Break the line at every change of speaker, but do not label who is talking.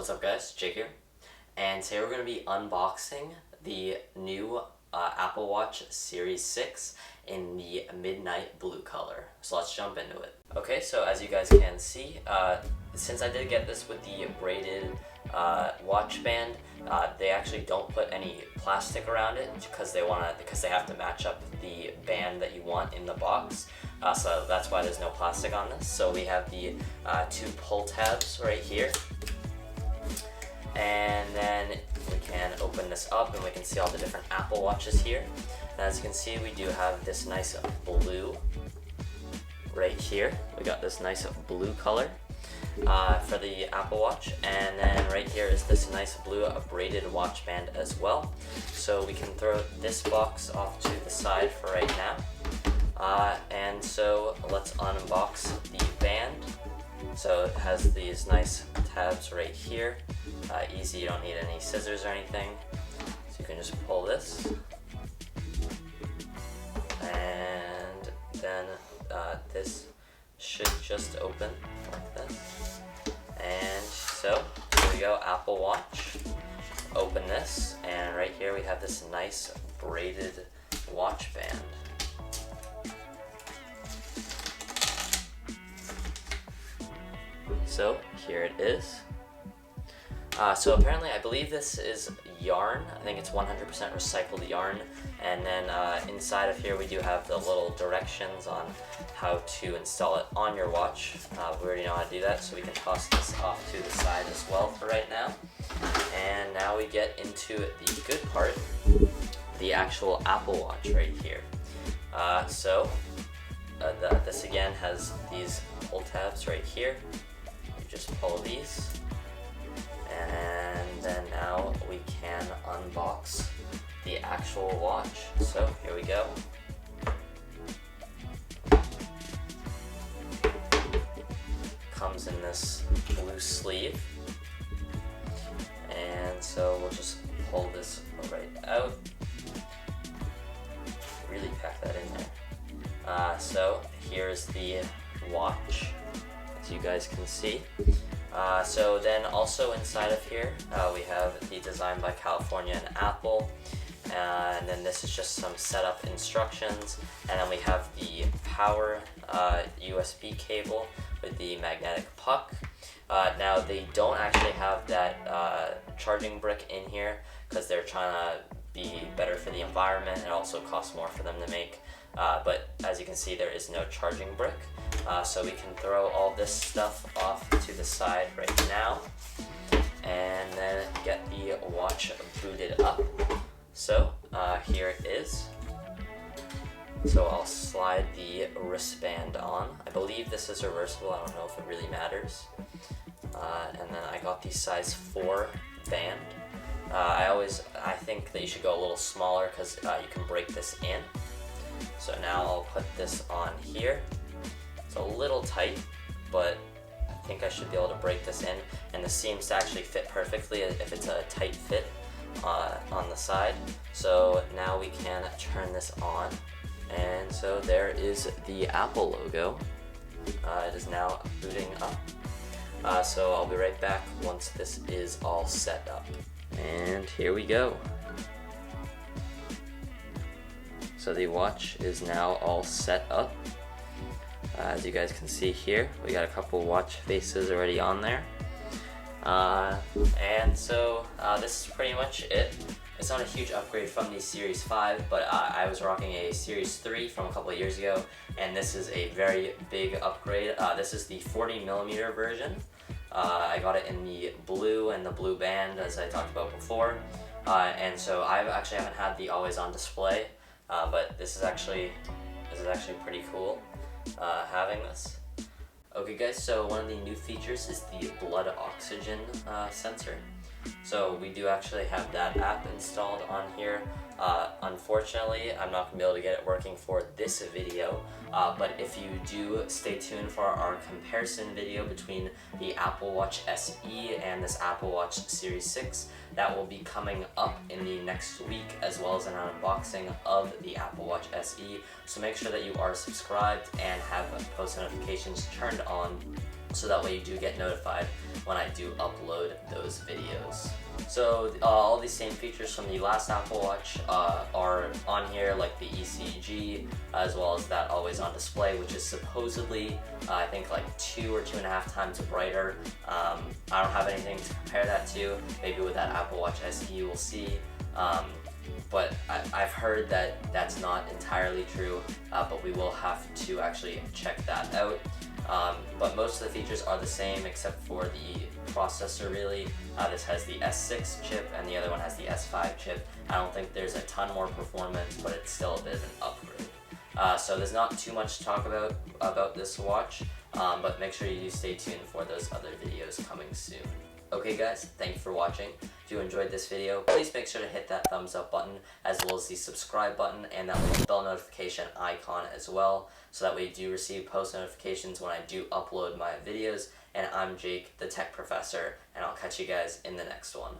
What's up guys, Jake here, and today we're going to be unboxing the new Apple Watch Series 6 in the midnight blue color. So let's jump into it. Okay, so as you guys can see, since I did get this with the braided watch band, they actually don't put any plastic around it because they have to match up the band that you want in the box. So that's why there's no plastic on this. So we have the two pull tabs right here. And then we can open this up and we can see all the different Apple Watches here. And as you can see, we do have this nice blue right here. We got this nice blue color for the Apple Watch. And then right here is this nice blue braided watch band as well. So we can throw this box off to the side for right now. And so let's unbox the band. So it has these nice tabs right here. Easy, you don't need any scissors or anything. So you can just pull this. And then this should just open like this. And so here we go, Apple Watch. Open this, and right here we have this nice braided watch band. So here it is. So apparently I believe this is yarn. I think it's 100% recycled yarn. And then inside of here we do have the little directions on how to install it on your watch. We already know how to do that, so we can toss this off to the side as well for right now. And now we get into the good part, the actual Apple Watch right here. This again has these pull tabs right here. Just pull these, and then now we can unbox the actual watch. So here we go. Comes in this blue sleeve, and so we'll just pull this right out. Really pack that in there. So here's the watch, as you guys can see. So then also inside of here we have the Design by California and Apple, and then this is just some setup instructions, and then we have the power USB cable with the magnetic puck. Now they don't actually have that charging brick in here because they're trying to be better for the environment. It also costs more for them to make, but as you can see, there is no charging brick. So we can throw all this stuff off to the side right now, and then get the watch booted up. So here it is. So I'll slide the wristband on. I believe this is reversible. I don't know if it really matters. And then I got the size 4 band. I think that you should go a little smaller because you can break this in. So now I'll put this on here. It's a little tight, but I think I should be able to break this in, and this seems to actually fit perfectly if it's a tight fit on the side. So now we can turn this on, and so there is the Apple logo. It is now booting up. So I'll be right back once this is all set up. And here we go. So the watch is now all set up. As you guys can see here, we got a couple watch faces already on there. And so this is pretty much it. It's not a huge upgrade from the Series 5, but I was rocking a Series 3 from a couple of years ago, and this is a very big upgrade. This is the 40mm version. I got it in the blue and the blue band, as I talked about before. And so I actually haven't had the always on display, but this is actually pretty cool. Having this. Okay guys, so one of the new features is the blood oxygen sensor. So we do actually have that app installed on here. Unfortunately, I'm not going to be able to get it working for this video, but if you do stay tuned for our comparison video between the Apple Watch SE and this Apple Watch Series 6, that will be coming up in the next week, as well as an unboxing of the Apple Watch SE. So make sure that you are subscribed and have post notifications turned on so that way you do get notified when I do upload those videos. So all these same features from the last Apple Watch are on here, like the ECG, as well as that always on display, which is supposedly I think like 2 or 2.5 times brighter. I don't have anything to compare that to. Maybe with that Apple Watch SE we'll see. But I've heard that that's not entirely true, but we will have to actually check that out. But most of the features are the same except for the processor really. This has the S6 chip and the other one has the S5 chip. I don't think there's a ton more performance, but it's still a bit of an upgrade. So there's not too much to talk about this watch, but make sure you do stay tuned for those other videos coming soon. Okay guys, thank you for watching. If you enjoyed this video, please make sure to hit that thumbs up button as well as the subscribe button and that little bell notification icon as well, so that way you do receive post notifications when I do upload my videos. And I'm Jake, the Tech Professor, and I'll catch you guys in the next one.